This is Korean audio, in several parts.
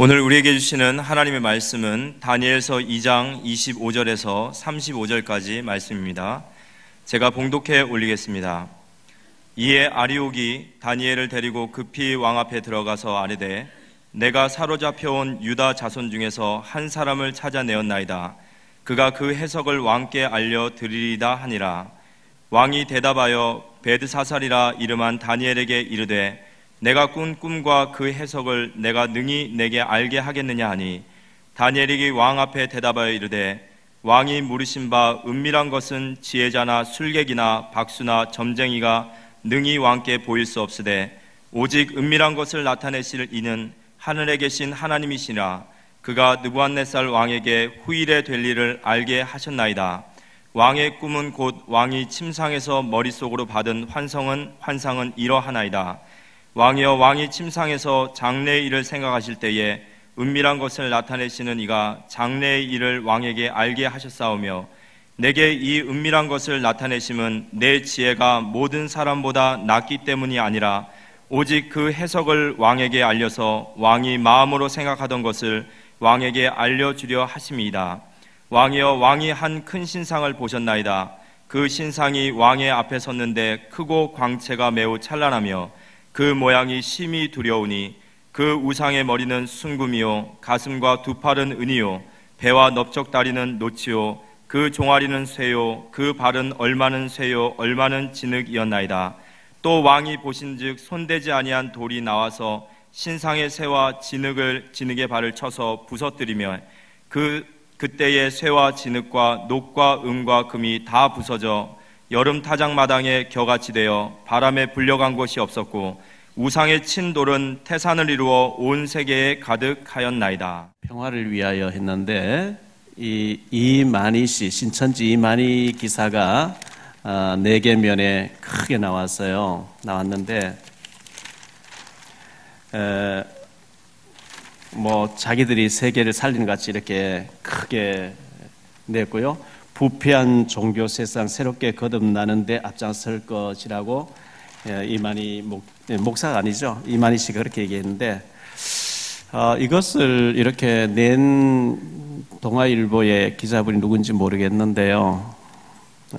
오늘 우리에게 주시는 하나님의 말씀은 다니엘서 2장 25절에서 35절까지 말씀입니다. 제가 봉독해 올리겠습니다. 이에 아리옥이 다니엘을 데리고 급히 왕 앞에 들어가서 아뢰되 내가 사로잡혀온 유다 자손 중에서 한 사람을 찾아내었나이다. 그가 그 해석을 왕께 알려드리리다 하니라. 왕이 대답하여 베드사살이라 이름한 다니엘에게 이르되 내가 꾼 꿈과 그 해석을 내가 능히 내게 알게 하겠느냐 하니 다니엘이 왕 앞에 대답하여 이르되 왕이 물으신 바 은밀한 것은 지혜자나 술객이나 박수나 점쟁이가 능히 왕께 보일 수 없으되 오직 은밀한 것을 나타내실 이는 하늘에 계신 하나님이시라. 그가 느부갓네살 왕에게 후일에 될 일을 알게 하셨나이다. 왕의 꿈은 곧 왕이 침상에서 머릿속으로 받은 환상은 이러하나이다. 왕이여, 왕이 침상에서 장래의 일을 생각하실 때에 은밀한 것을 나타내시는 이가 장래의 일을 왕에게 알게 하셨사오며 내게 이 은밀한 것을 나타내심은 내 지혜가 모든 사람보다 낫기 때문이 아니라 오직 그 해석을 왕에게 알려서 왕이 마음으로 생각하던 것을 왕에게 알려주려 하심이다. 왕이여, 왕이 한 큰 신상을 보셨나이다. 그 신상이 왕의 앞에 섰는데 크고 광채가 매우 찬란하며 그 모양이 심히 두려우니 그 우상의 머리는 순금이요 가슴과 두 팔은 은이요 배와 넓적다리는 노치요 그 종아리는 쇠요 그 발은 얼마는 쇠요 얼마는 진흙이었나이다. 또 왕이 보신즉 손대지 아니한 돌이 나와서 신상의 쇠와 진흙의 발을 쳐서 부서뜨리며 그때의 쇠와 진흙과 녹과 은과 금이 다 부서져 여름 타작마당에 겨같이 되어 바람에 불려간 곳이 없었고 우상의 친 돌은 태산을 이루어 온 세계에 가득하였나이다. 평화를 위하여 했는데 이만희 씨, 신천지 이만희 기사가 4개면에 크게 나왔는데 자기들이 세계를 살리는 같이 이렇게 크게 냈고요. 부패한 종교 세상 새롭게 거듭나는데 앞장설 것이라고 이만희 목사가 아니죠. 이만희 씨가 그렇게 얘기했는데 이것을 이렇게 낸 동아일보의 기자분이 누군지 모르겠는데요.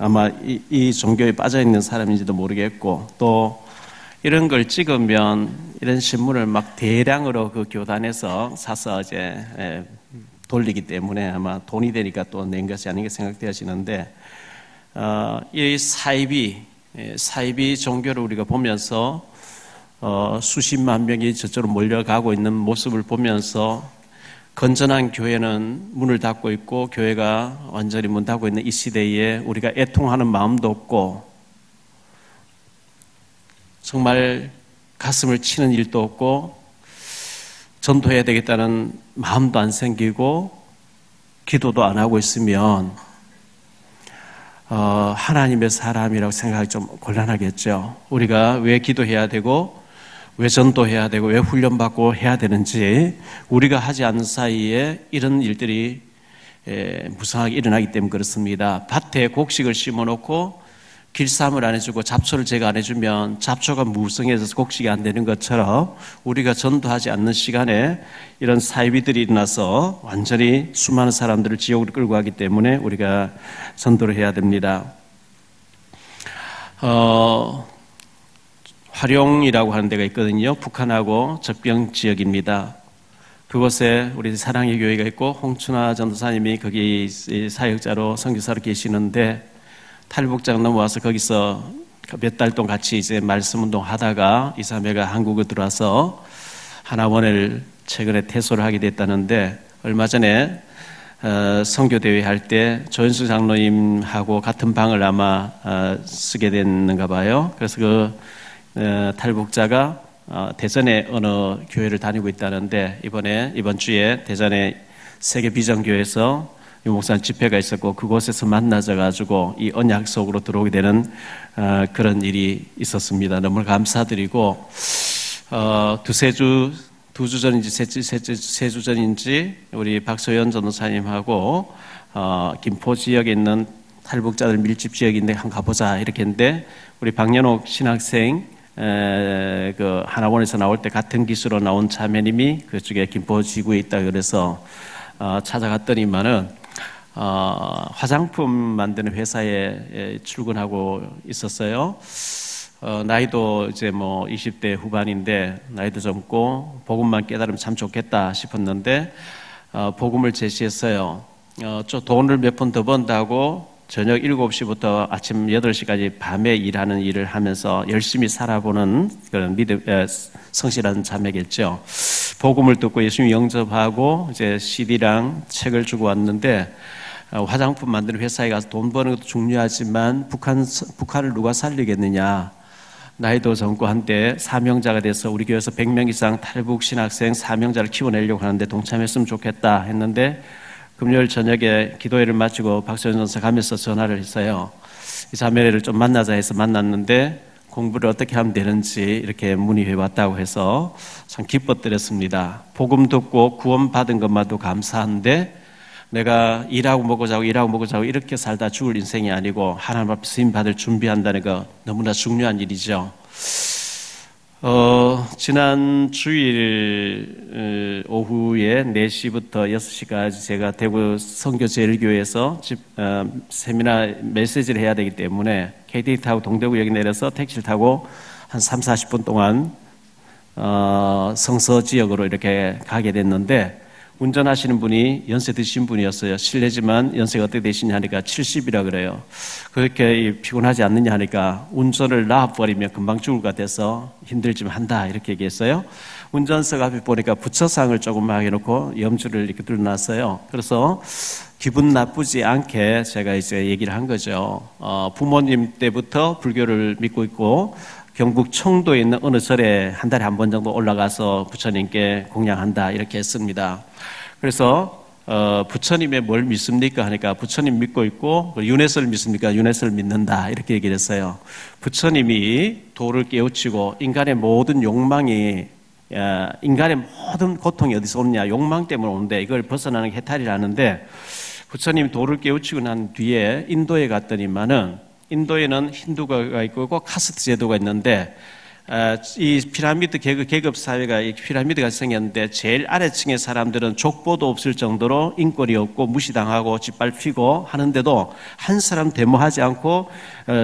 아마 이 종교에 빠져있는 사람인지도 모르겠고 또 이런 걸 찍으면 이런 신문을 막 대량으로 그 교단에서 사서 이제 돌리기 때문에 아마 돈이 되니까 또 낸 것이 아닌가 생각되어지는데 이 사이비 종교를 우리가 보면서 수십만 명이 저쪽으로 몰려가고 있는 모습을 보면서 건전한 교회는 문을 닫고 있고 교회가 완전히 문 닫고 있는 이 시대에 우리가 애통하는 마음도 없고 정말 가슴을 치는 일도 없고 전도해야 되겠다는 마음도 안 생기고 기도도 안 하고 있으면 하나님의 사람이라고 생각하기 좀 곤란하겠죠. 우리가 왜 기도해야 되고 왜 전도해야 되고 왜 훈련받고 해야 되는지 우리가 하지 않는 사이에 이런 일들이 무성하게 일어나기 때문에 그렇습니다. 밭에 곡식을 심어놓고 길쌈을 안 해주고 잡초를 제거 안 해주면 잡초가 무성해져서 곡식이 안 되는 것처럼 우리가 전도하지 않는 시간에 이런 사이비들이 일어나서 완전히 수많은 사람들을 지옥으로 끌고 가기 때문에 우리가 전도를 해야 됩니다. 화룡이라고 하는 데가 있거든요. 북한하고 접경 지역입니다. 그곳에 우리 사랑의 교회가 있고 홍춘화 전도사님이 거기 사역자로 선교사로 계시는데 탈북장 넘어와서 거기서 몇 달 동안 같이 이제 말씀 운동 하다가 이사회가 한국에 들어와서 하나원을 최근에 퇴소를 하게 됐다는데 얼마 전에 선교대회 할 때 조현수 장로님하고 같은 방을 아마 쓰게 됐는가 봐요. 그래서 그 탈북자가 대전에 어느 교회를 다니고 있다는데 이번 주에 대전의 세계 비전교회에서 유 목사님 집회가 있었고 그곳에서 만나져가지고 이 언약 속으로 들어오게 되는 그런 일이 있었습니다. 너무 감사드리고 두 주 전인지 세 주 전인지 우리 박소연 전도사님하고 김포 지역에 있는 탈북자들 밀집 지역인데 한번 가보자 이렇게 했는데 우리 박연옥 신학생 그 하나원에서 나올 때 같은 기수로 나온 자매님이 그쪽에 김포지구에 있다 그래서 찾아갔더니만은 화장품 만드는 회사에 출근하고 있었어요. 나이도 이제 뭐 20대 후반인데 나이도 젊고 복음만 깨달으면 참 좋겠다 싶었는데 복음을 제시했어요. 돈을 몇 푼 더 번다고 저녁 7시부터 아침 8시까지 밤에 일하는 일을 하면서 열심히 살아보는 그런 성실한 자매겠죠. 복음을 듣고 예수님 영접하고 이제 CD랑 책을 주고 왔는데 화장품 만드는 회사에 가서 돈 버는 것도 중요하지만 북한을 누가 살리겠느냐. 나이도 젊고 한때 사명자가 돼서 우리 교회에서 100명 이상 탈북 신학생 사명자를 키워내려고 하는데 동참했으면 좋겠다 했는데 금요일 저녁에 기도회를 마치고 박소연 전사 가면서 전화를 했어요. 이 자매를 좀 만나자 해서 만났는데 공부를 어떻게 하면 되는지 이렇게 문의해 왔다고 해서 참 기뻐드렸습니다. 복음 듣고 구원받은 것만도 감사한데 내가 일하고 먹고 자고 이렇게 살다 죽을 인생이 아니고 하나님 앞에 쓰임 받을 준비한다는 거 너무나 중요한 일이죠. 지난 주일 오후에 4시부터 6시까지 제가 대구 선교제일교회에서 세미나 메시지를 해야 되기 때문에 KTX 타고 동대구역에 내려서 택시를 타고 한 30-40분 동안 성서 지역으로 이렇게 가게 됐는데 운전하시는 분이 연세 드신 분이었어요. 실례지만 연세가 어떻게 되시냐 하니까 70이라 그래요. 그렇게 피곤하지 않느냐 하니까 운전을 놔버리면 금방 죽을 것 같아서 힘들지만 한다 이렇게 얘기했어요. 운전석 앞에 보니까 부처상을 조금만 해놓고 염주를 이렇게 들어놨어요. 그래서 기분 나쁘지 않게 제가 이제 얘기를 한 거죠. 부모님 때부터 불교를 믿고 있고 경북 청도에 있는 어느 절에 한 달에 한 번 정도 올라가서 부처님께 공양한다 이렇게 했습니다. 그래서 부처님의 뭘 믿습니까 하니까 부처님 믿고 있고 윤회설 믿습니까? 윤회설 믿는다 이렇게 얘기를 했어요. 부처님이 도를 깨우치고 인간의 모든 욕망이 인간의 모든 고통이 어디서 오느냐 욕망 때문에 오는데 이걸 벗어나는 게 해탈이라는데 부처님 도를 깨우치고 난 뒤에 인도에 갔더니만은 인도에는 힌두가 있고 카스트 제도가 있는데 이 피라미드 계급 사회가 이 피라미드가 생겼는데 제일 아래층의 사람들은 족보도 없을 정도로 인권이 없고 무시당하고 짓밟히고 하는데도 한 사람 데모하지 않고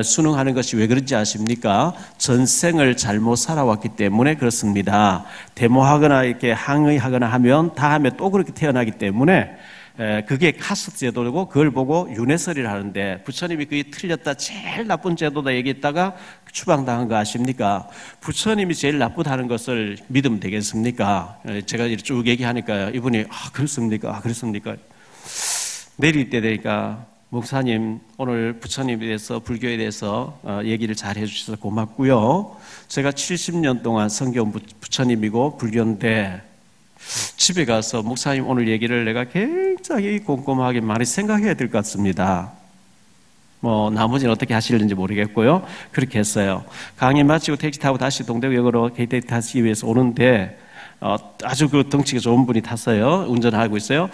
순응하는 것이 왜 그런지 아십니까? 전생을 잘못 살아왔기 때문에 그렇습니다. 데모하거나 이렇게 항의하거나 하면 다음에 또 그렇게 태어나기 때문에 그게 카스트 제도고 그걸 보고 윤회설이라 하는데 부처님이 그게 틀렸다 제일 나쁜 제도다 얘기했다가 추방당한 거 아십니까? 부처님이 제일 나쁘다는 것을 믿으면 되겠습니까? 제가 쭉 얘기하니까 이분이 그렇습니까? 그렇습니까? 내릴 때 되니까 목사님 오늘 부처님에 대해서 불교에 대해서 얘기를 잘 해주셔서 고맙고요. 제가 70년 동안 섬겨온 부처님이고 불교인데 집에 가서 목사님 오늘 얘기를 내가 굉장히 꼼꼼하게 많이 생각해야 될 것 같습니다. 나머지는 어떻게 하시는지 모르겠고요. 그렇게 했어요. 강의 마치고 택시 타고 다시 동대구역으로 KTX 타기 위해서 오는데 아주 그 덩치가 좋은 분이 탔어요. 운전하고 있어요.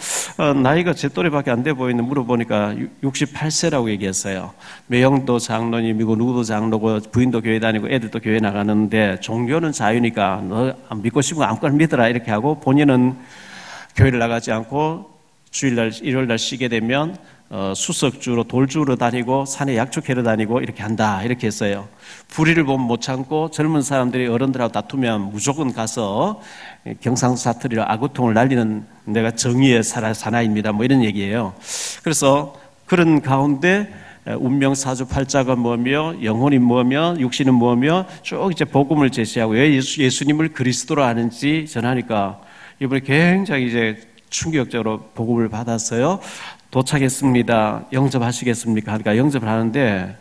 나이가 제 또래밖에 안 돼 보이는데 물어보니까 68세라고 얘기했어요. 매형도 장로님이고 누구도 장로고 부인도 교회 다니고 애들도 교회 나가는데 종교는 자유니까 너 믿고 싶으면 아무거나 믿어라 이렇게 하고 본인은 교회를 나가지 않고 주일날 일요일날 쉬게 되면 수석주로 돌주로 다니고 산에 약초캐러 다니고 이렇게 한다 이렇게 했어요. 불의를 보면 못 참고 젊은 사람들이 어른들하고 다투면 무조건 가서 경상사투리로 아구통을 날리는 내가 정의의 사나이입니다 이런 얘기예요. 그래서 그런 가운데 운명사주 팔자가 뭐며 영혼이 뭐며 육신은 뭐며 쭉 이제 복음을 제시하고 왜 예수님을 그리스도로 아는지 전하니까 이번에 굉장히 이제 충격적으로 복음을 받았어요. 도착했습니다. 영접하시겠습니까? 하니까 영접을 하는데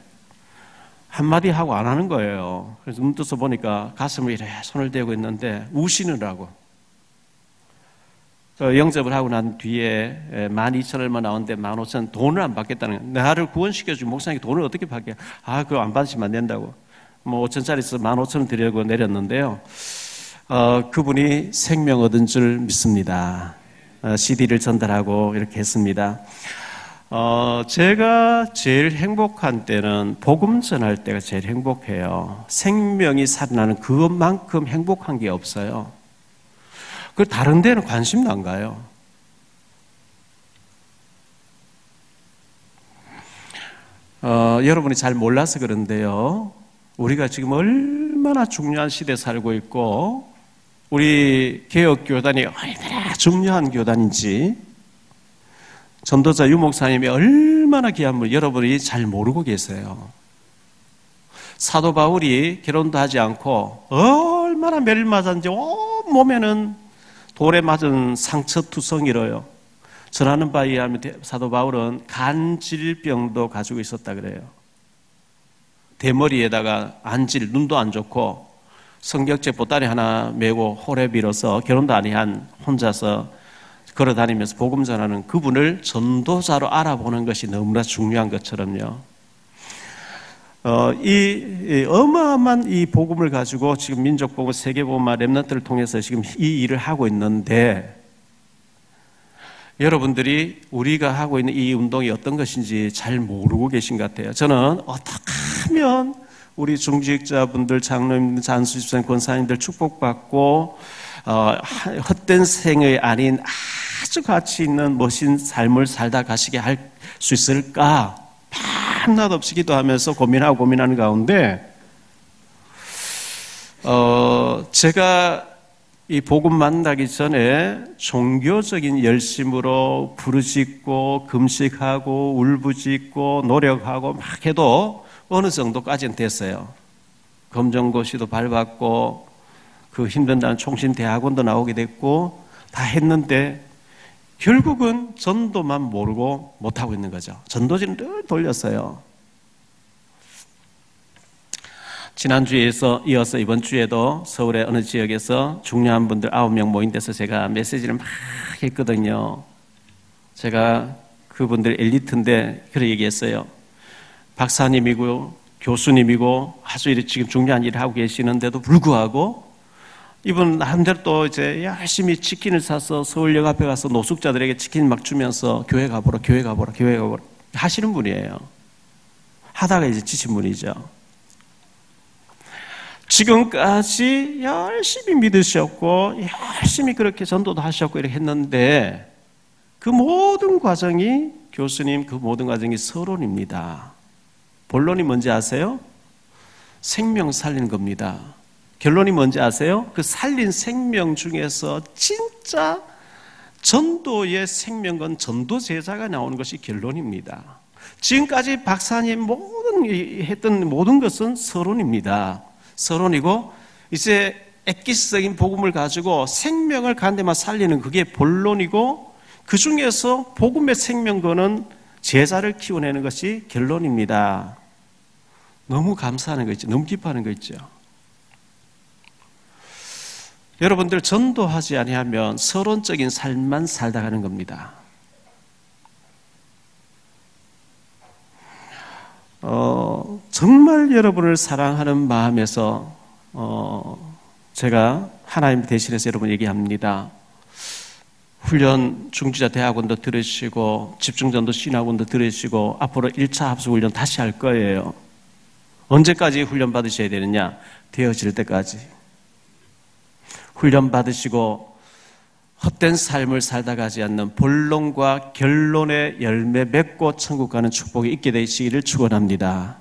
한마디 하고 안 하는 거예요. 그래서 눈 떠서 보니까 가슴을 이래 손을 대고 있는데 우시느라고. 영접을 하고 난 뒤에 12,000얼마 나오는데 15,000 돈을 안 받겠다는 거예요. 나를 구원시켜주고 목사님께 돈을 어떻게 받게? 그거 안 받으시면 안 된다고. 5,000짜리 있어서 15,000원 드리려고 내렸는데요. 그분이 생명 얻은 줄 믿습니다. CD를 전달하고 이렇게 했습니다. 제가 제일 행복한 때는 복음 전할 때가 제일 행복해요. 생명이 살아나는 그것만큼 행복한 게 없어요. 그 다른 데는 관심도 안 가요. 여러분이 잘 몰라서 그런데요. 우리가 지금 얼마나 중요한 시대에 살고 있고 우리 개혁교단이 얼마나 중요한 교단인지 전도자 유목사님이 얼마나 귀한 분 여러분이 잘 모르고 계세요. 사도 바울이 결혼도 하지 않고 얼마나 매를 맞았는지 온몸에는 돌에 맞은 상처투성이로요. 전하는 바에 의하면 사도 바울은 간질병도 가지고 있었다 그래요. 대머리에다가 안질, 눈도 안 좋고 성격제 보따리 하나 메고 홀에 빌어서 결혼도 아니한 혼자서 걸어다니면서 복음 전하는 그분을 전도자로 알아보는 것이 너무나 중요한 것처럼요. 이 어마어마한 이 복음을 가지고 지금 민족복음, 세계복음화 렘넌트를 통해서 지금 이 일을 하고 있는데 여러분들이 우리가 하고 있는 이 운동이 어떤 것인지 잘 모르고 계신 것 같아요. 저는 어떻게 하면 우리 중직자분들, 장로님들, 장수집사님, 권사님들 축복받고 헛된 생의 아닌 아주 가치 있는 멋진 삶을 살다 가시게 할 수 있을까? 밤낮 없이 기도하면서 고민하는 가운데 제가 이 복음 만나기 전에 종교적인 열심으로 부르짖고 금식하고 울부짖고 노력하고 막 해도 어느 정도까지는 됐어요. 검정고시도 밟았고 그 힘든다는 총신대학원도 나오게 됐고 다 했는데 결국은 전도만 모르고 못하고 있는 거죠. 전도지는 늘 돌렸어요. 지난주에 이어서 이번 주에도 서울의 어느 지역에서 중요한 분들 9명 모인 데서 제가 메시지를 막 했거든요. 제가 그분들 엘리트인데 그렇게 얘기했어요. 박사님이고 교수님이고 아주 지금 중요한 일을 하고 계시는데도 불구하고 이분 나름대로 또 이제 열심히 치킨을 사서 서울역 앞에 가서 노숙자들에게 치킨 막 주면서 교회 가보라 하시는 분이에요. 하다가 이제 지친 분이죠. 지금까지 열심히 믿으셨고 열심히 그렇게 전도도 하셨고 이렇게 했는데 그 모든 과정이 교수님 그 모든 과정이 서론입니다. 본론이 뭔지 아세요? 생명 살리는 겁니다. 결론이 뭔지 아세요? 그 살린 생명 중에서 진짜 전도의 생명건 전도 제자가 나오는 것이 결론입니다. 지금까지 박사님 했던 모든 것은 서론입니다. 서론이고 이제 엑기스적인 복음을 가지고 생명을 간데만 살리는 그게 본론이고 그 중에서 복음의 생명건은 제자를 키워내는 것이 결론입니다. 너무 감사하는 거 있죠. 너무 기뻐하는 거 있죠. 여러분들 전도하지 아니하면 서론적인 삶만 살다 가는 겁니다. 정말 여러분을 사랑하는 마음에서 제가 하나님 대신해서 여러분 얘기합니다. 훈련 중지자 대학원도 들으시고 집중전도 신학원도 들으시고 앞으로 1차 합숙훈련 다시 할 거예요. 언제까지 훈련 받으셔야 되느냐? 되어질 때까지. 훈련 받으시고 헛된 삶을 살다 가지 않는 본론과 결론의 열매 맺고 천국 가는 축복이 있게 되시기를 축원합니다.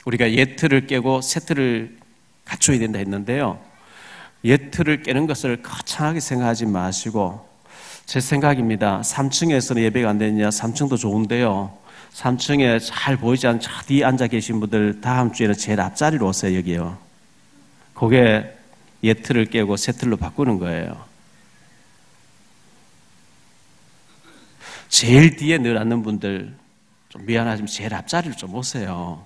우리가 옛틀을 깨고 새 틀을 갖춰야 된다 했는데요. 옛틀을 깨는 것을 거창하게 생각하지 마시고 제 생각입니다. 3층에서는 예배가 안 되느냐? 3층도 좋은데요. 3층에 잘 보이지 않는 저 뒤에 앉아 계신 분들 다음 주에는 제일 앞자리로 오세요. 여기요. 그게 옛틀을 깨고 새 틀로 바꾸는 거예요. 제일 뒤에 늘 앉는 분들 좀 미안하지만 제일 앞자리를 좀 오세요.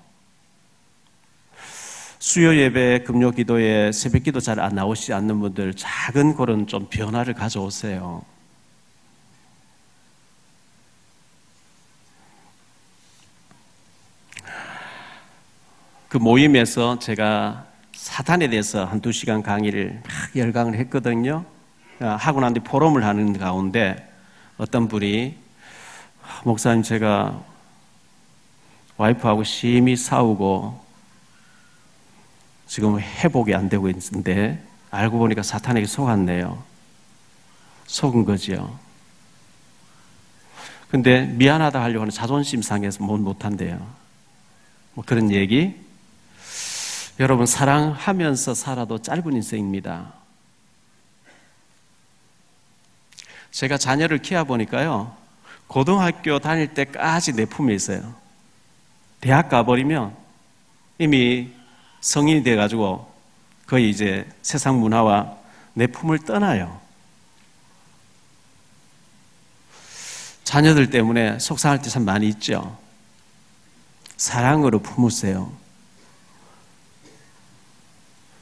수요 예배, 금요 기도에 새벽 기도 잘 안 나오시지 않는 분들 작은 그런 좀 변화를 가져오세요. 그 모임에서 제가 사탄에 대해서 한두 시간 강의를 막 열강을 했거든요. 하고 난 뒤 포럼을 하는 가운데 어떤 분이 목사님 제가 와이프하고 심히 싸우고 지금 회복이 안 되고 있는데 알고 보니까 사탄에게 속았네요. 속은 거지요. 근데 미안하다 하려고 하는 자존심 상해서 못한대요. 뭐 그런 얘기. 여러분, 사랑하면서 살아도 짧은 인생입니다. 제가 자녀를 키워보니까요, 고등학교 다닐 때까지 내 품에 있어요. 대학 가버리면 이미 성인이 돼가지고 거의 이제 세상 문화와 내 품을 떠나요. 자녀들 때문에 속상할 때 참 많이 있죠. 사랑으로 품으세요.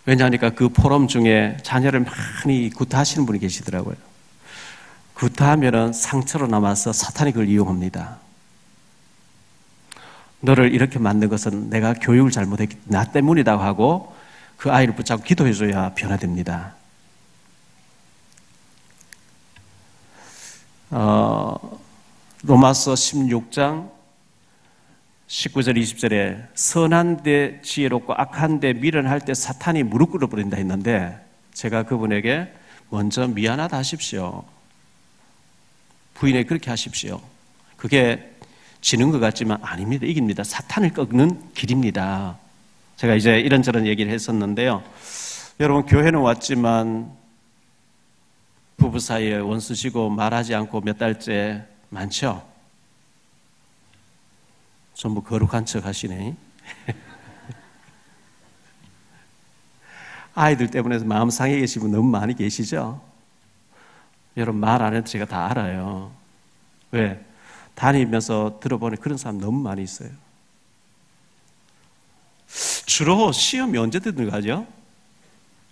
왜냐하니까 그 포럼 중에 자녀를 많이 구타하시는 분이 계시더라고요. 구타하면은 상처로 남아서 사탄이 그걸 이용합니다. 너를 이렇게 만든 것은 내가 교육을 잘못했기 나 때문이라고 하고 그 아이를 붙잡고 기도해줘야 변화됩니다. 로마서 16장 19절 20절에 선한 데 지혜롭고 악한 데 미련할 때 사탄이 무릎 꿇어버린다 했는데 제가 그분에게 먼저 미안하다 하십시오. 부인에게 그렇게 하십시오. 그게 지는 것 같지만 아닙니다. 이깁니다. 사탄을 꺾는 길입니다. 제가 이제 이런저런 얘기를 했었는데요. 여러분, 교회는 왔지만 부부 사이에 원수시고 말하지 않고 몇 달째 많죠? 전부 거룩한 척 하시네. 아이들 때문에 마음 상해 계신 분 너무 많이 계시죠? 여러분, 말 안 해도 제가 다 알아요. 왜? 다니면서 들어보니 그런 사람 너무 많이 있어요. 주로 시험이 언제 들어가죠?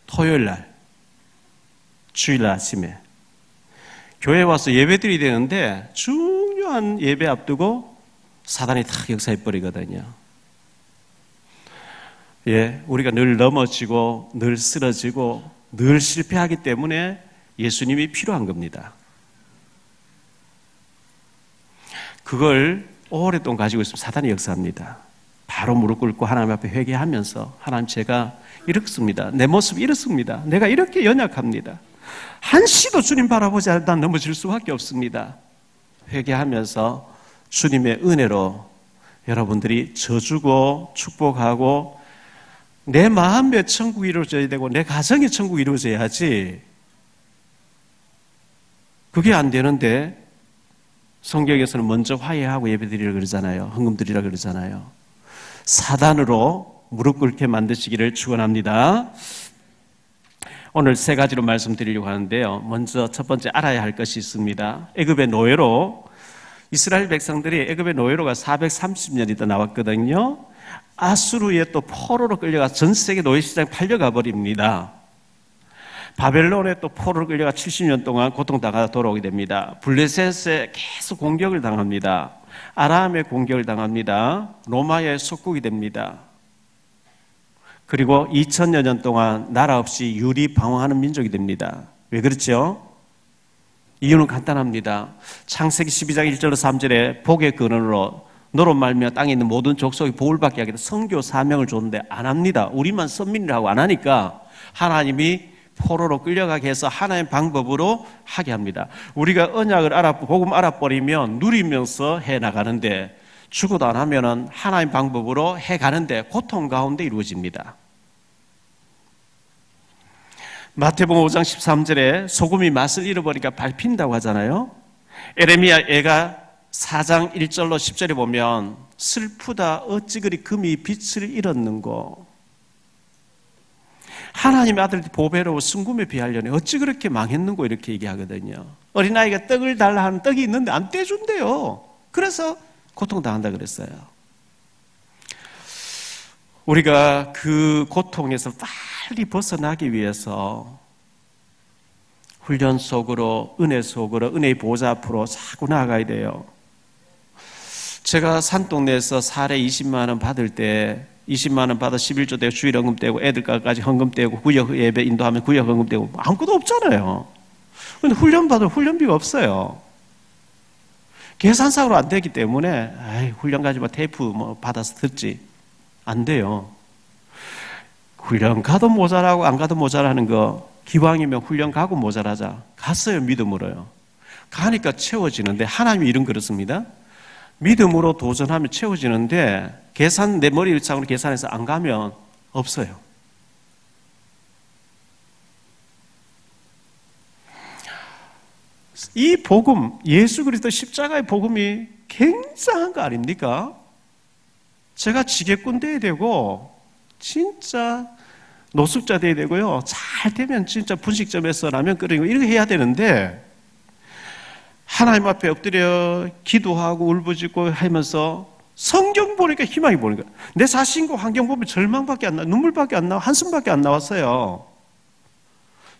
토요일 날, 주일 날 아침에. 교회 와서 예배 드려야 되는데 중요한 예배 앞두고 사단이 탁 역사해버리거든요. 예, 우리가 늘 넘어지고 늘 쓰러지고 늘 실패하기 때문에 예수님이 필요한 겁니다. 그걸 오랫동안 가지고 있으면 사단이 역사합니다. 바로 무릎 꿇고 하나님 앞에 회개하면서 하나님, 제가 이렇습니다. 내 모습이 이렇습니다. 내가 이렇게 연약합니다. 한시도 주님 바라보지 않다 넘어질 수밖에 없습니다. 회개하면서 주님의 은혜로 여러분들이 져주고 축복하고 내 마음의 천국이 이루어져야 되고 내 가정의 천국이 이루어져야지. 그게 안 되는데 성경에서는 먼저 화해하고 예배드리라 그러잖아요. 헌금드리라 그러잖아요. 사단으로 무릎 꿇게 만드시기를 축원합니다. 오늘 세 가지로 말씀드리려고 하는데요. 먼저 첫 번째 알아야 할 것이 있습니다. 애굽의 노예로, 이스라엘 백성들이 애굽의 노예로가 430년이 더 나왔거든요. 아수르의 또 포로로 끌려가 전 세계 노예 시장에 팔려가 버립니다. 바벨론에 또 포로로 끌려가 70년 동안 고통당하다 돌아오게 됩니다. 블레셋에 계속 공격을 당합니다. 아람의 공격을 당합니다. 로마의 속국이 됩니다. 그리고 2000여 년 동안 나라 없이 유리방황하는 민족이 됩니다. 왜 그렇죠? 이유는 간단합니다. 창세기 12장 1절로 3절에 복의 근원으로 너로 말미암아 땅에 있는 모든 족속이 복을 받게 하겠다. 선교 사명을 줬는데 안 합니다. 우리만 선민이라고 안 하니까 하나님이 포로로 끌려가게 해서 하나의 방법으로 하게 합니다. 우리가 언약을 복음 알아버리면 누리면서 해나가는데 죽어도 안 하면은 하나의 방법으로 해가는데 고통 가운데 이루어집니다. 마태복음 5장 13절에 소금이 맛을 잃어버리니까 밟힌다고 하잖아요. 에레미야 애가 4장 1절로 10절에 보면 슬프다 어찌 그리 금이 빛을 잃었는고, 하나님의 아들들이 보배로워 순금에 비하려니 어찌 그렇게 망했는고 이렇게 얘기하거든요. 어린아이가 떡을 달라 하는 떡이 있는데 안 떼준대요. 그래서 고통당한다 그랬어요. 우리가 그 고통에서 빨리 벗어나기 위해서 훈련 속으로, 은혜 속으로, 은혜의 보좌 앞으로 자꾸 나아가야 돼요. 제가 산동네에서 사례 20만 원 받을 때 20만 원 받아 11조 떼고 주일 헌금 떼고 애들까지 헌금 떼고 구역 예배 인도하면 구역 헌금 떼고 아무것도 없잖아요. 근데 훈련 받을 훈련비가 없어요. 계산상으로 안 되기 때문에 훈련 가지 마, 테이프 받아서 듣지. 안 돼요. 훈련 가도 모자라고 안 가도 모자라는 거, 기왕이면 훈련 가고 모자라자. 갔어요, 믿음으로요. 가니까 채워지는데, 하나님이 이런 그렇습니다. 믿음으로 도전하면 채워지는데, 내 머리상으로 계산해서 안 가면 없어요. 이 복음, 예수 그리스도 십자가의 복음이 굉장한 거 아닙니까? 제가 지게꾼 돼야 되고, 진짜 노숙자 돼야 되고요. 잘 되면 진짜 분식점에서 라면 끓이고 이렇게 해야 되는데, 하나님 앞에 엎드려 기도하고 울부짖고 하면서 성경 보니까 희망이 보는 거예요. 내 자신과 환경 보면 절망밖에 안 나와, 눈물밖에 안 나와, 한숨밖에 안 나왔어요.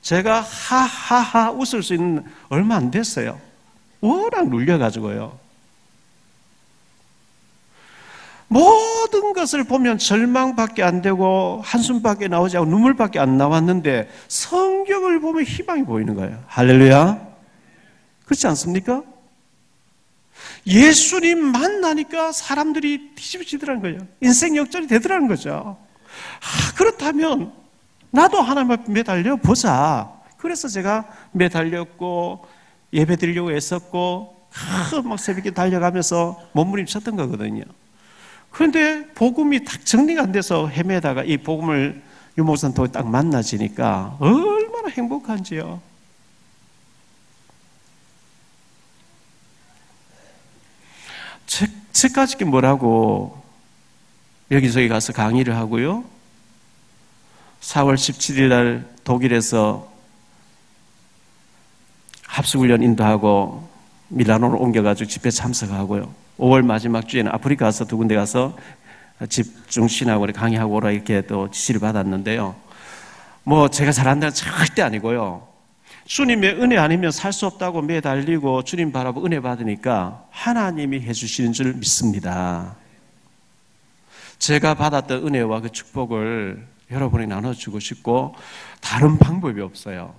제가 하하하 웃을 수 있는 얼마 안 됐어요. 워낙 눌려가지고요. 모든 것을 보면 절망밖에 안 되고 한숨밖에 나오지 않고 눈물밖에 안 나왔는데 성경을 보면 희망이 보이는 거예요. 할렐루야. 그렇지 않습니까? 예수님 만나니까 사람들이 뒤집어지더라는 거예요. 인생 역전이 되더라는 거죠. 그렇다면 나도 하나님 앞에 매달려 보자. 그래서 제가 매달렸고 예배 드리려고 애썼고 막 새벽에 달려가면서 몸부림쳤던 거거든요. 그런데 복음이 딱 정리가 안 돼서 헤매다가 이 복음을 유목사님 통해 딱 만나지니까 얼마나 행복한지요. 책까지 뭐라고 여기저기 가서 강의를 하고요. 4월 17일 날 독일에서 합숙훈련 인도하고 밀라노로 옮겨가지고 집회 참석하고요. 5월 마지막 주에는 아프리카 가서 두 군데 가서 집중신학원에 강의하고 오라 이렇게 또 지시를 받았는데요. 제가 잘한다는 절대 아니고요. 주님의 은혜 아니면 살 수 없다고 매달리고 주님 바라보고 은혜 받으니까 하나님이 해주시는 줄 믿습니다. 제가 받았던 은혜와 그 축복을 여러분이 나눠주고 싶고 다른 방법이 없어요.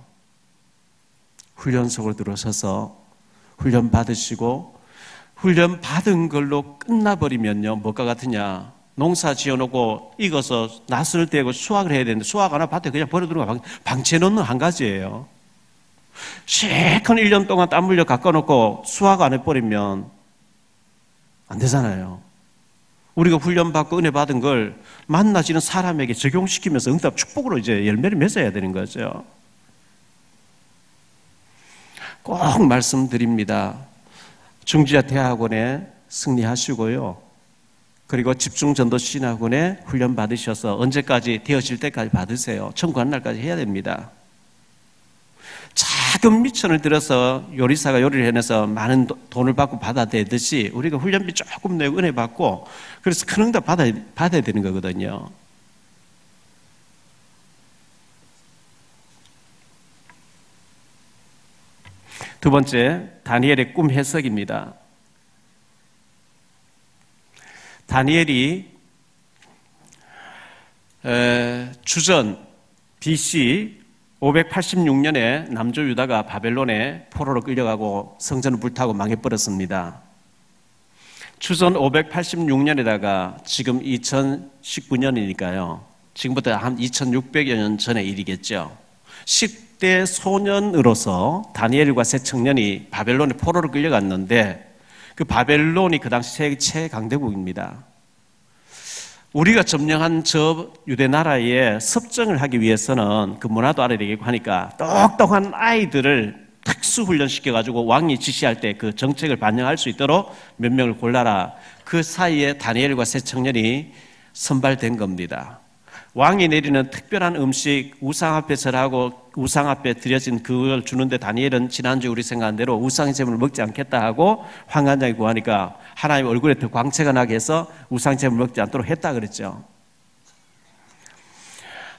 훈련 속으로 들어서서 훈련 받으시고 훈련 받은 걸로 끝나버리면요 뭐가 같으냐, 농사 지어놓고 익어서 낫을 떼고 수확을 해야 되는데 수확 하나 밭에 그냥 버려두고 방치해 놓는 한 가지예요. 실컷 1년 동안 땀 흘려 깎아놓고 수확 안 해버리면 안 되잖아요. 우리가 훈련받고 은혜 받은 걸 만나지는 사람에게 적용시키면서 응답 축복으로 이제 열매를 맺어야 되는 거죠. 꼭 말씀드립니다. 중지자 대학원에 승리하시고요. 그리고 집중전도신학원에 훈련 받으셔서 언제까지 되어질 때까지 받으세요. 천국한 날까지 해야 됩니다. 작은 미천을 들어서 요리사가 요리를 해내서 많은 돈을 받고 받아들이듯이 우리가 훈련비 조금 내고 은혜 받고 그래서 큰 응답 받아야 되는 거거든요. 두 번째, 다니엘의 꿈 해석입니다. 다니엘이 주전 BC 586년에 남조 유다가 바벨론에 포로로 끌려가고 성전을 불타고 망해버렸습니다. 주전 586년에다가 지금 2019년이니까요. 지금부터 한 2600여 년 전의 일이겠죠. 10대 소년으로서 다니엘과 세 청년이 바벨론에 포로로 끌려갔는데 그 바벨론이 그 당시 최강대국입니다. 우리가 점령한 저 유대 나라에 섭정을 하기 위해서는 그 문화도 알아야 되겠고 하니까 똑똑한 아이들을 특수훈련시켜가지고 왕이 지시할 때 그 정책을 반영할 수 있도록 몇 명을 골라라. 그 사이에 다니엘과 세 청년이 선발된 겁니다. 왕이 내리는 특별한 음식, 우상 앞에 절하고 우상 앞에 드려진 그걸 주는데 다니엘은 지난주에 우리 생각한 대로 우상의 제물을 먹지 않겠다 하고 환관장이 구하니까 하나님 얼굴에 더 광채가 나게 해서 우상의 제물을 먹지 않도록 했다 그랬죠.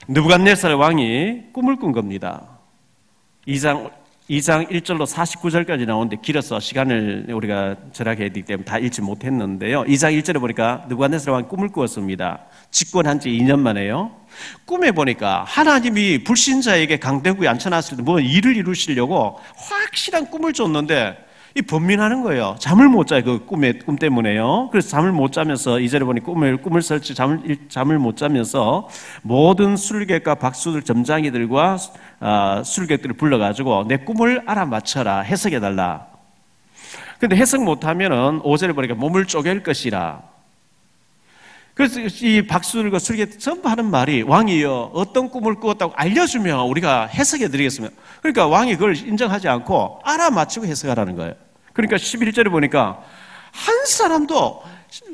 느부갓네살 왕이 꿈을 꾼 겁니다. 2장 1절로 49절까지 나오는데 길어서 시간을 우리가 절약해야 되기 때문에 다 읽지 못했는데요. 2장 1절에 보니까 느부갓네살 왕이 꿈을 꾸었습니다. 집권한 지 2년 만에요. 꿈에 보니까 하나님이 불신자에게 강대국에 앉혀놨을 때 뭐 일을 이루시려고 확실한 꿈을 줬는데 이 번민하는 거예요. 잠을 못 자요. 그 꿈 때문에요. 그래서 잠을 못 자면서 2절에 보니 꿈을 설치 잠을 못 자면서 모든 술객과 박수들 점장이들과 술객들을 불러가지고 내 꿈을 알아맞혀라, 해석해달라. 근데 해석 못하면은 5절에 보니까 몸을 쪼갤 것이라. 그래서 이 박수들과 술객 전부 하는 말이 왕이여 어떤 꿈을 꾸었다고 알려주면 우리가 해석해드리겠습니다. 그러니까 왕이 그걸 인정하지 않고 알아맞히고 해석하라는 거예요. 그러니까 11절에 보니까 한 사람도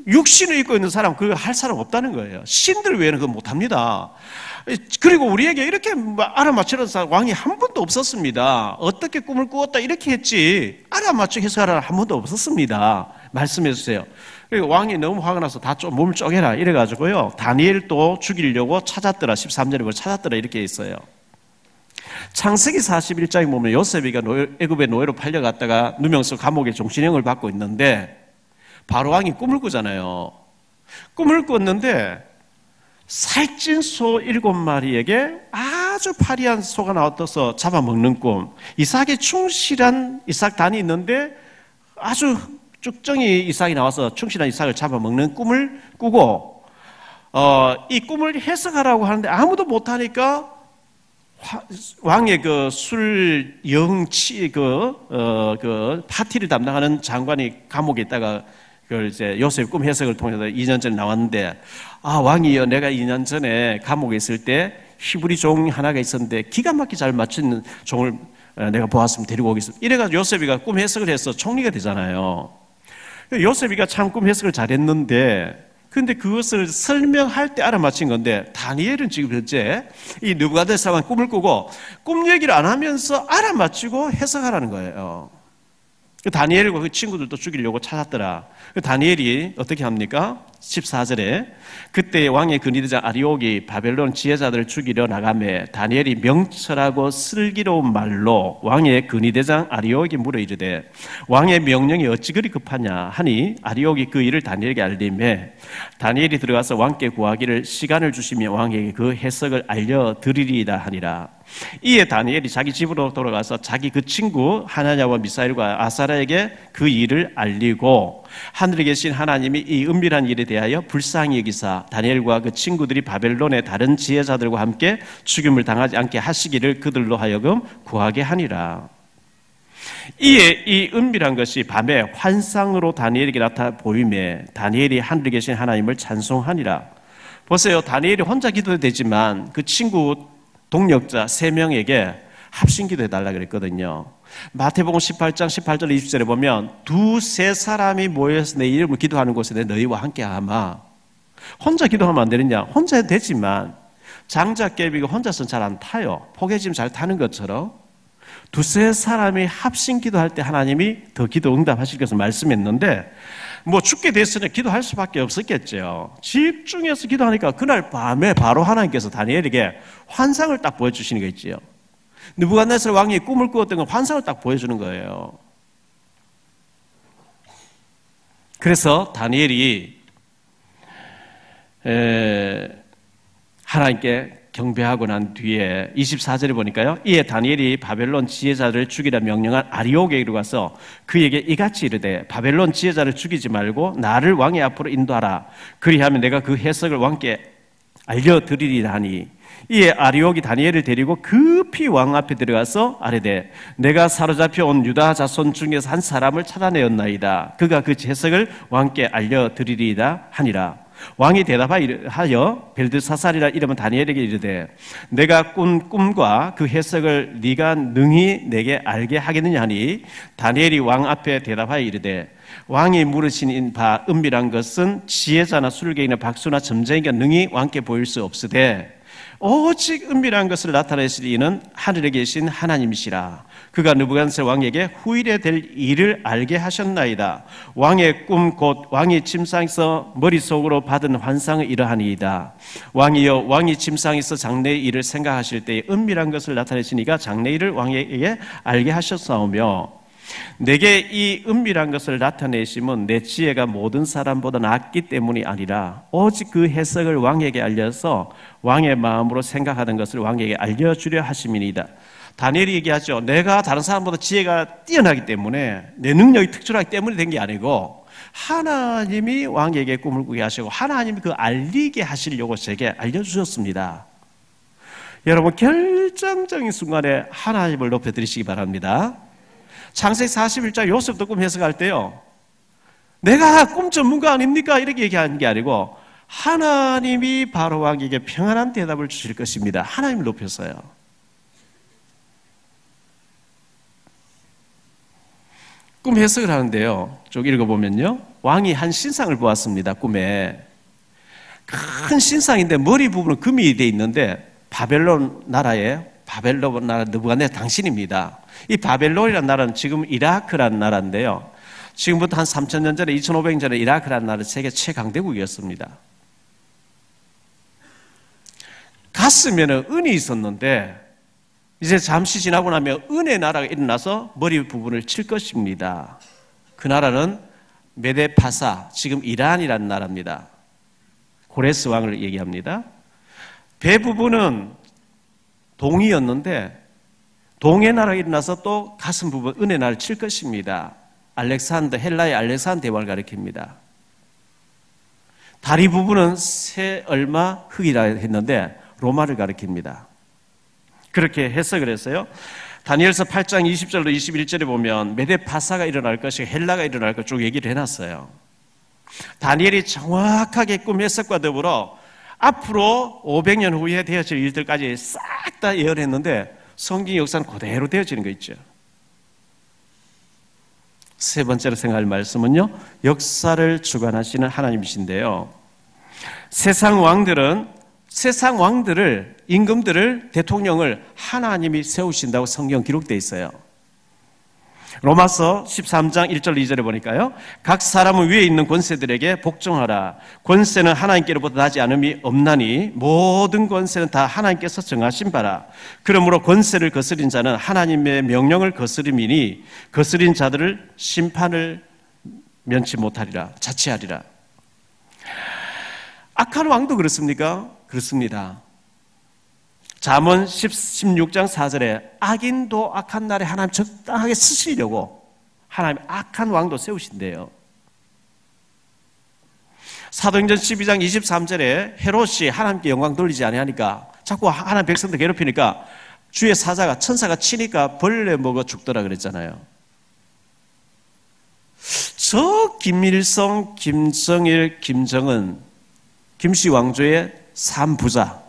육신을 입고 있는 사람 그거 할 사람 없다는 거예요. 신들 외에는 그거 못합니다. 그리고 우리에게 이렇게 알아맞히는 사람 왕이 한 번도 없었습니다. 어떻게 꿈을 꾸었다 이렇게 했지 알아맞히고 해석하라는 한 번도 없었습니다. 말씀해 주세요. 그리고 왕이 너무 화가 나서 다 몸을 쪼개라 이래가지고요 다니엘도 죽이려고 찾았더라. 13절에 보면 찾았더라 이렇게 있어요. 창세기 41장에 보면 요셉이가 애굽의 노예로 팔려갔다가 누명석 감옥에 종신형을 받고 있는데 바로 왕이 꿈을 꾸잖아요. 꿈을 꿨는데 살찐 소 7마리에게 아주 파리한 소가 나와서 잡아먹는 꿈. 이삭에 충실한 이삭단이 있는데 아주 쭉정이 이삭이 나와서 충실한 이삭을 잡아먹는 꿈을 꾸고 이 꿈을 해석하라고 하는데 아무도 못하니까 왕의 그 술 영치 파티를 담당하는 장관이 감옥에 있다가 그걸 이제 요셉 꿈 해석을 통해서 2년 전에 나왔는데 왕이여 내가 2년 전에 감옥에 있을 때 히브리 종 하나가 있었는데 기가 막히게 잘 맞추는 종을 내가 보았으면 데리고 오겠습니다. 이래가지고 요셉이가 꿈 해석을 해서 총리가 되잖아요. 요셉이가 참 꿈 해석을 잘했는데 근데 그것을 설명할 때 알아맞힌 건데 다니엘은 지금 현재 이 느부갓네살과 꿈을 꾸고 꿈 얘기를 안 하면서 알아맞히고 해석하라는 거예요. 다니엘과 그 친구들도 죽이려고 찾았더라. 다니엘이 어떻게 합니까? 14절에 그때 왕의 근위대장 아리옥이 바벨론 지혜자들을 죽이려 나가매 다니엘이 명철하고 슬기로운 말로 왕의 근위대장 아리옥이 물어 이르되 왕의 명령이 어찌 그리 급하냐 하니 아리옥이 그 일을 다니엘에게 알리매 다니엘이 들어가서 왕께 구하기를 시간을 주시며 왕에게 그 해석을 알려드리리이다 하니라. 이에 다니엘이 자기 집으로 돌아가서 자기 그 친구 하나냐와 미사일과 아사랴에게 그 일을 알리고 하늘에 계신 하나님이 이 은밀한 일에 대하여 불쌍히 여기사 다니엘과 그 친구들이 바벨론의 다른 지혜자들과 함께 죽임을 당하지 않게 하시기를 그들로 하여금 구하게 하니라. 이에 이 은밀한 것이 밤에 환상으로 다니엘에게 나타나 보임에 다니엘이 하늘에 계신 하나님을 찬송하니라. 보세요. 다니엘이 혼자 기도해도 되지만 그 친구 동력자 3명에게 합심기도 해달라 그랬거든요. 마태복음 18장 18절 20절에 보면 두세 사람이 모여서 내 이름을 기도하는 곳에 내 너희와 함께 하마. 혼자 기도하면 안 되느냐? 혼자 해도 되지만 장작개비가 혼자서는 잘 안 타요. 포개지면 잘 타는 것처럼 두세 사람이 합심 기도할 때 하나님이 더 기도 응답하실 것을 말씀했는데 뭐 죽게 됐으니 기도할 수밖에 없었겠죠. 집중해서 기도하니까 그날 밤에 바로 하나님께서 다니엘에게 환상을 딱 보여주시는 거 있지요. 느부갓네살 왕이 꿈을 꾸었던 건 환상을 딱 보여주는 거예요. 그래서 다니엘이 하나님께 경배하고 난 뒤에 24절에 보니까요. 이에 다니엘이 바벨론 지혜자를 죽이라 명령한 아리옥에게 가서 그에게 이같이 이르되 바벨론 지혜자를 죽이지 말고 나를 왕의 앞으로 인도하라. 그리하면 내가 그 해석을 왕께 알려드리리라 하니 이에 아리옥이 다니엘을 데리고 급히 왕 앞에 들어가서 아뢰되 내가 사로잡혀 온 유다 자손 중에서 한 사람을 찾아내었나이다. 그가 그 해석을 왕께 알려드리리라 하니라. 왕이 대답하여 벨드사살이라 이름은 다니엘에게 이르되 내가 꾼 꿈과 그 해석을 네가 능히 내게 알게 하겠느냐 하니 다니엘이 왕 앞에 대답하여 이르되 왕이 물으신 바 은밀한 것은 지혜자나 술객이나 박수나 점쟁이가 능히 왕께 보일 수 없으되 오직 은밀한 것을 나타내실 이는 하늘에 계신 하나님이시라. 그가 느부갓네살 왕에게 후일에 될 일을 알게 하셨나이다. 왕의 꿈 곧 왕이 침상에서 머릿속으로 받은 환상은 이러하니이다. 왕이여 왕이 침상에서 장래의 일을 생각하실 때에 은밀한 것을 나타내시니가 장래의 일을 왕에게 알게 하셨사오며 내게 이 은밀한 것을 나타내심은 내 지혜가 모든 사람보다 낫기 때문이 아니라 오직 그 해석을 왕에게 알려서 왕의 마음으로 생각하던 것을 왕에게 알려주려 하심이니이다. 다니엘이 얘기하죠. 내가 다른 사람보다 지혜가 뛰어나기 때문에, 내 능력이 특출하기 때문에 된 게 아니고 하나님이 왕에게 꿈을 꾸게 하시고 하나님이 그 알리게 하시려고 제게 알려주셨습니다. 여러분, 결정적인 순간에 하나님을 높여드리시기 바랍니다. 창세기 41장 요셉도 꿈 해석할 때요, 내가 꿈 전문가 아닙니까? 이렇게 얘기하는 게 아니고 하나님이 바로 왕에게 평안한 대답을 주실 것입니다. 하나님을 높여서요. 꿈 해석을 하는데요, 쭉 읽어보면요, 왕이 한 신상을 보았습니다. 꿈에 큰 신상인데 머리 부분은 금이 돼 있는데 바벨론 나라 느부갓네살 당신입니다. 이 바벨론이라는 나라는 지금 이라크라는 나라인데요, 지금부터 한 3,000년 전에 2,500년 전에 이라크라는 나라는 세계 최강대국이었습니다. 갔으면 은이 있었는데 이제 잠시 지나고 나면 은의 나라가 일어나서 머리 부분을 칠 것입니다. 그 나라는 메데파사, 지금 이란이라는 나라입니다. 고레스 왕을 얘기합니다. 배 부분은 동이었는데 동의 나라가 일어나서 또 가슴 부분 은의 나라를 칠 것입니다. 알렉산더, 헬라의 알렉산더 대왕을 가리킵니다. 다리 부분은 새 얼마 흙이라 했는데 로마를 가리킵니다. 그렇게 해석을 했어요. 다니엘서 8장 20절로 21절에 보면 메데파사가 일어날 것이고 헬라가 일어날 것 쭉 얘기를 해놨어요. 다니엘이 정확하게 꿈 해석과 더불어 앞으로 500년 후에 되어질 일들까지 싹 다 예언했는데 성경 역사는 그대로 되어지는 거 있죠. 세 번째로 생각할 말씀은요, 역사를 주관하시는 하나님이신데요, 세상 왕들을, 임금들을, 대통령을 하나님이 세우신다고 성경 기록되어 있어요. 로마서 13장 1절 2절에 보니까요, 각 사람은 위에 있는 권세들에게 복종하라. 권세는 하나님께로부터 나지 않음이 없나니 모든 권세는 다 하나님께서 정하신 바라. 그러므로 권세를 거스린 자는 하나님의 명령을 거스림이니 거스린 자들을 심판을 면치 못하리라, 자치하리라. 악한 왕도 그렇습니까? 그렇습니다. 잠언 16장 4절에 악인도 악한 날에 하나님 적당하게 쓰시려고 하나님 악한 왕도 세우신대요. 사도행전 12장 23절에 헤롯이 하나님께 영광 돌리지 아니하니까 자꾸 하나님 백성들 괴롭히니까 주의 사자가, 천사가 치니까 벌레 먹어 죽더라 그랬잖아요. 저 김일성, 김정일, 김정은, 김씨 왕조의 3부자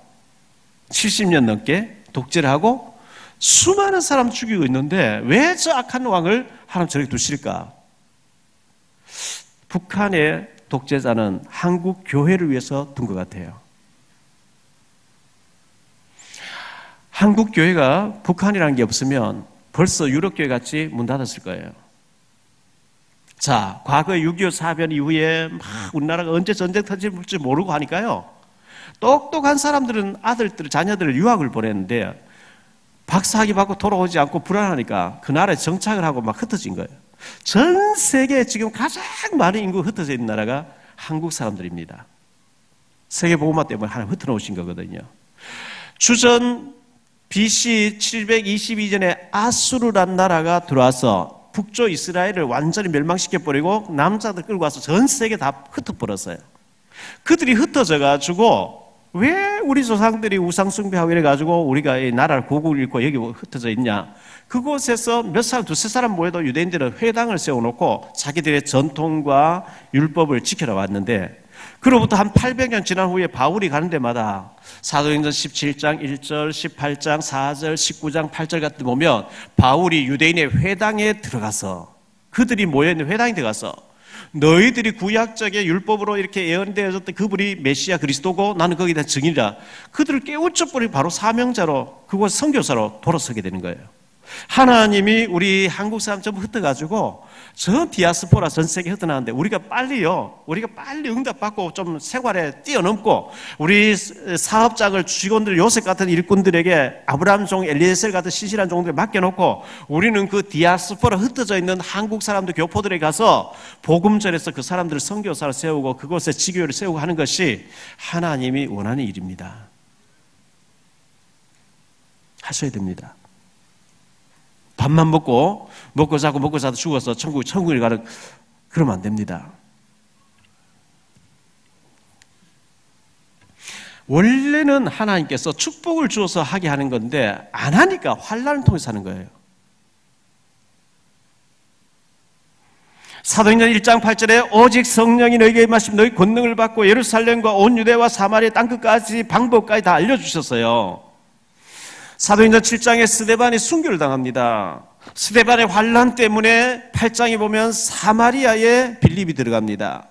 70년 넘게 독재를 하고 수많은 사람 죽이고 있는데 왜 저 악한 왕을 하나님 저렇게 두실까? 북한의 독재자는 한국 교회를 위해서 둔 것 같아요. 한국 교회가 북한이라는 게 없으면 벌써 유럽 교회 같이 문 닫았을 거예요. 자, 과거 6.25 사변 이후에 막 우리나라가 언제 전쟁 터질지 모르고 하니까요, 똑똑한 사람들은 아들들, 자녀들을 유학을 보냈는데 박사학위 받고 돌아오지 않고 불안하니까 그 나라에 정착을 하고 막 흩어진 거예요. 전 세계에 지금 가장 많은 인구가 흩어져 있는 나라가 한국 사람들입니다. 세계보고마 때문에 하나님 흩어놓으신 거거든요. 주전 BC 722년에 아수르란 나라가 들어와서 북쪽 이스라엘을 완전히 멸망시켜버리고 남자들 끌고 와서 전 세계 다 흩어버렸어요. 그들이 흩어져가지고 왜 우리 조상들이 우상숭배하고 이래가지고 우리가 이 나라를 고국을 잃고 여기 흩어져 있냐? 그곳에서 몇 사람, 두세 사람 모여도 유대인들은 회당을 세워놓고 자기들의 전통과 율법을 지켜라 왔는데, 그로부터 한 800년 지난 후에 바울이 가는 데마다 사도행전 17장 1절, 18장 4절, 19장 8절 같은 데 보면 바울이 유대인의 회당에 들어가서, 그들이 모여있는 회당에 들어가서 너희들이 구약적의 율법으로 이렇게 예언되어졌던 그분이 메시아 그리스도고 나는 거기에 대한 증인이라, 그들을 깨우쳐버리고 바로 사명자로, 그곳 선교사로 돌아서게 되는 거예요. 하나님이 우리 한국 사람 전부 흩어가지고 저 디아스포라 전 세계 흩어나는데 우리가 빨리 응답받고 좀 생활에 뛰어넘고 우리 사업장을 직원들 요셉 같은 일꾼들에게 아브라함 종 엘리에셀 같은 신실한 종들을 맡겨놓고 우리는 그 디아스포라 흩어져 있는 한국 사람들 교포들에 가서 복음 전해서 그 사람들을 선교사로 세우고 그곳에 지교회를 세우고 하는 것이 하나님이 원하는 일입니다. 하셔야 됩니다. 밥만 먹고 자도 죽어서 천국에 가는, 그러면 안 됩니다. 원래는 하나님께서 축복을 주어서 하게 하는 건데 안 하니까 환난을 통해서 하는 거예요. 사도행전 1장 8절에 오직 성령이 너희에게 임하시면 너희 권능을 받고 예루살렘과 온 유대와 사마리아 땅끝까지 방법까지 다 알려주셨어요. 사도행전 7장에 스데반이 순교를 당합니다. 스데반의 환난 때문에 8장에 보면 사마리아에 빌립이 들어갑니다.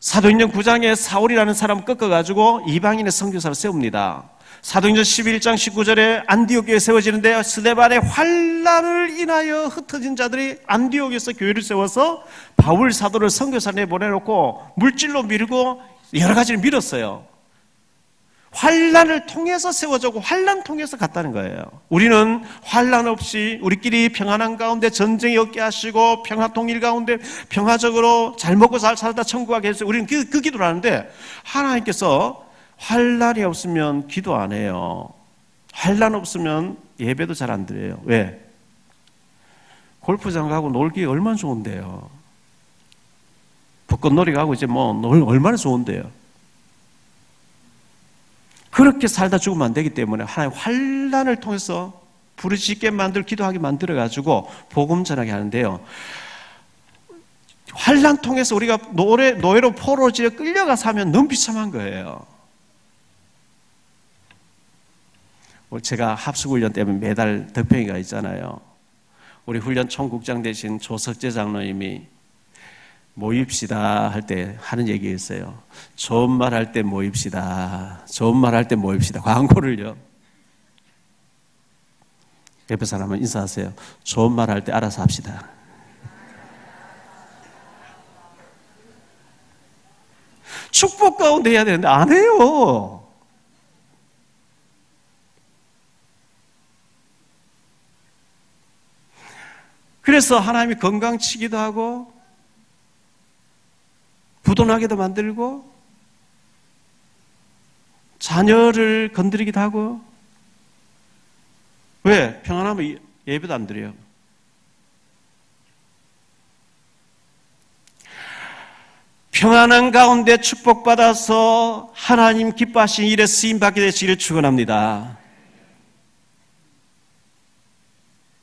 사도행전 9장에 사울이라는 사람을 꺾어가지고 이방인의 선교사를 세웁니다. 사도행전 11장 19절에 안디옥에 세워지는데 스데반의 환난을 인하여 흩어진 자들이 안디옥에서 교회를 세워서 바울 사도를 선교사로 내보내놓고 물질로 밀고 여러 가지를 밀었어요. 환난을 통해서 세워지고 환난 통해서 갔다는 거예요. 우리는 환난 없이 우리끼리 평안한 가운데 전쟁이 없게 하시고 평화 통일 가운데 평화적으로 잘 먹고 잘 살다 천국 가게 해주세요. 우리는 그 기도를 하는데 하나님께서 환난이 없으면 기도 안 해요. 환난 없으면 예배도 잘 안 드려요. 왜? 골프장 가고 놀기 얼마나 좋은데요. 벚꽃놀이 가고 이제 얼마나 좋은데요. 그렇게 살다 죽으면 안 되기 때문에 하나님 환난을 통해서 부르짖게 만들 기도하게 만들어가지고 복음 전하게 하는데요. 환난 통해서 우리가 노예로 포로지에 끌려가서 하면 너무 비참한 거예요. 제가 합숙훈련 때문에 매달 덕평이가 있잖아요. 우리 훈련 총국장 되신 조석재 장로님이 모입시다 할 때 하는 얘기가 있어요. 좋은 말 할 때 모입시다. 좋은 말 할 때 모입시다. 광고를요. 옆에 사람은 인사하세요. 좋은 말 할 때 알아서 합시다. 축복 가운데 해야 되는데 안 해요. 그래서 하나님이 건강치기도 하고 부도나게도 만들고 자녀를 건드리기도 하고. 왜? 평안하면 예배도 안 드려요. 평안한 가운데 축복받아서 하나님 기뻐하신 일에 쓰임받게 되시기를 축원합니다.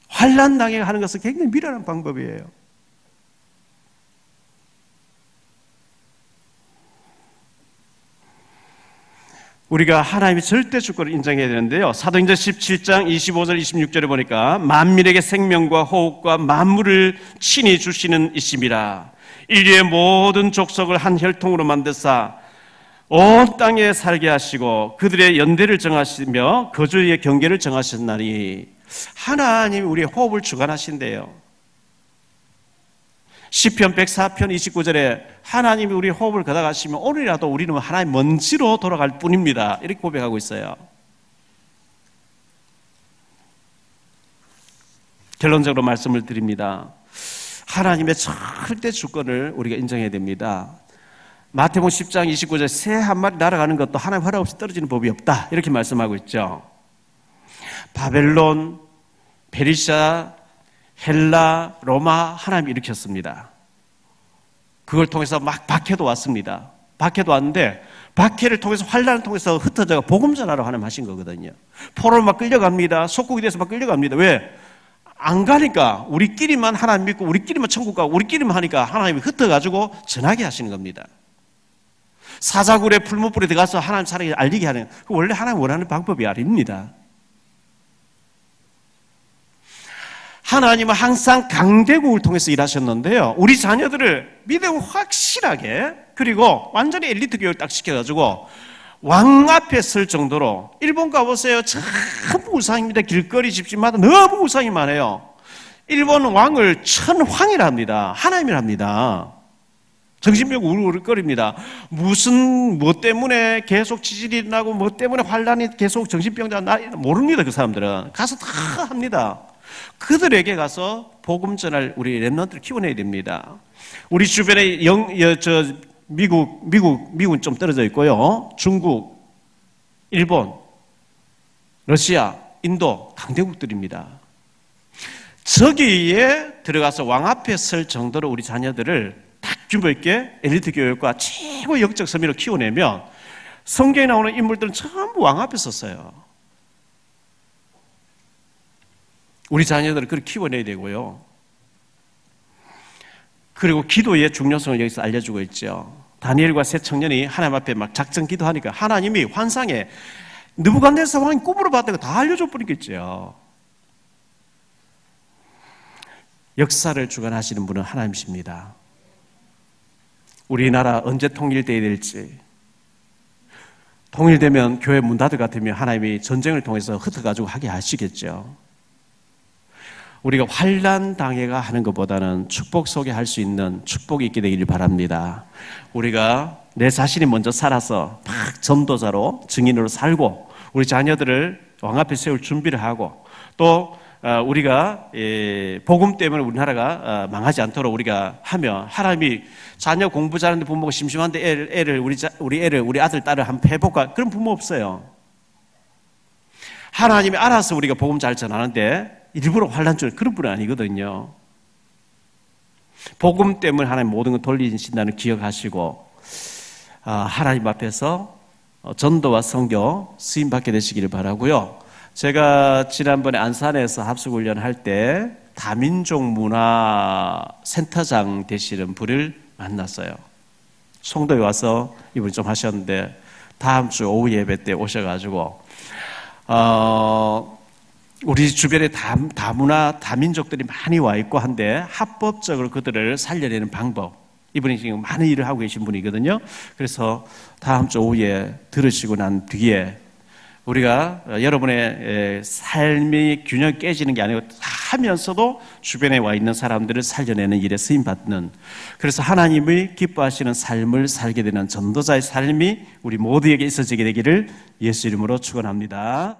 환난 당해 하는 것은 굉장히 미련한 방법이에요. 우리가 하나님의 절대 주권을 인정해야 되는데요. 사도행전 17장 25절 26절에 보니까 만민에게 생명과 호흡과 만물을 친히 주시는 이심이라. 인류의 모든 족속을 한 혈통으로 만드사 온 땅에 살게 하시고 그들의 연대를 정하시며 거주의 경계를 정하셨나니. 하나님이 우리의 호흡을 주관하신대요. 시편 104편 29절에 하나님이 우리 호흡을 걷어가시면 오늘이라도 우리는 하나님 먼지로 돌아갈 뿐입니다. 이렇게 고백하고 있어요. 결론적으로 말씀을 드립니다. 하나님의 절대 주권을 우리가 인정해야 됩니다. 마태복음 10장 29절에 새 한 마리 날아가는 것도 하나님 허락 없이 떨어지는 법이 없다. 이렇게 말씀하고 있죠. 바벨론, 페르시아, 헬라, 로마 하나님이 일으켰습니다. 그걸 통해서 막 박해도 왔습니다. 박해도 왔는데 박해를 통해서 환난을 통해서 흩어져가 복음 전하러 하나님 하신 거거든요. 포로로 막 끌려갑니다. 속국이 돼서 막 끌려갑니다. 왜? 안 가니까 우리끼리만 하나님 믿고 우리끼리만 천국 가고 우리끼리만 하니까 하나님이 흩어가지고 전하게 하시는 겁니다. 사자굴에 풀무불에 들어가서 하나님 사랑을 알리게 하는, 그 원래 하나님 원하는 방법이 아닙니다. 하나님은 항상 강대국을 통해서 일하셨는데요. 우리 자녀들을 믿음 확실하게, 그리고 완전히 엘리트 교육을 딱 시켜가지고 왕 앞에 설 정도로, 일본 가보세요. 전부 우상입니다. 길거리 집집마다 너무 우상이 많아요. 일본 왕을 천황이라 합니다. 하나님이라 합니다. 정신병 우르르거립니다. 뭐 때문에 계속 지진이 일어나고 뭐 때문에 환란이 계속 정신병자 모릅니다. 그 사람들은 가서 다 합니다. 그들에게 가서 복음 전할 우리 랩런트를 키워내야 됩니다. 우리 주변에 미국은 좀 떨어져 있고요. 중국, 일본, 러시아, 인도 강대국들입니다. 저기에 들어가서 왕 앞에 설 정도로 우리 자녀들을 딱 규모 있게 엘리트 교육과 최고 영적 선미로 키워내면 성경에 나오는 인물들은 전부 왕 앞에 섰어요. 우리 자녀들을 그렇게 키워내야 되고요. 그리고 기도의 중요성을 여기서 알려주고 있죠. 다니엘과 세 청년이 하나님 앞에 막 작정 기도하니까 하나님이 환상에 느부갓네살 왕이 꿈으로 봤다고 다 알려줘 버리겠죠. 역사를 주관하시는 분은 하나님이십니다. 우리나라 언제 통일돼야 될지, 통일되면 교회 문 닫을 것 같으면 하나님이 전쟁을 통해서 흩어가지고 하게 하시겠죠. 우리가 환난 당해가 하는 것보다는 축복 속에 할 수 있는 축복이 있게 되기를 바랍니다. 우리가 내 자신이 먼저 살아서 막 전도자로 증인으로 살고 우리 자녀들을 왕 앞에 세울 준비를 하고 또 우리가 복음 때문에 우리나라가 망하지 않도록 우리가 하면 하나님이 자녀 공부 잘하는데 부모가 심심한데 우리 아들 딸을 한번 해볼까? 그런 부모 없어요. 하나님이 알아서 우리가 복음 잘 전하는데 일부러 환난 줄 그런 분은 아니거든요. 복음 때문에 하나님 모든 걸 돌리신다는 기억하시고 하나님 앞에서 전도와 선교 쓰임받게 되시기를 바라고요. 제가 지난번에 안산에서 합숙훈련 할 때 다민족 문화 센터장 되시는 분을 만났어요. 송도에 와서 이분이 좀 하셨는데 다음 주 오후 예배 때 오셔가지고 우리 주변에 다문화 다민족들이 많이 와 있고 한데 합법적으로 그들을 살려내는 방법, 이분이 지금 많은 일을 하고 계신 분이거든요. 그래서 다음 주 오후에 들으시고 난 뒤에 우리가 여러분의 삶의 균형 깨지는 게 아니고 하면서도 주변에 와 있는 사람들을 살려내는 일에 쓰임받는, 그래서 하나님이 기뻐하시는 삶을 살게 되는 전도자의 삶이 우리 모두에게 있어지게 되기를 예수 이름으로 축원합니다.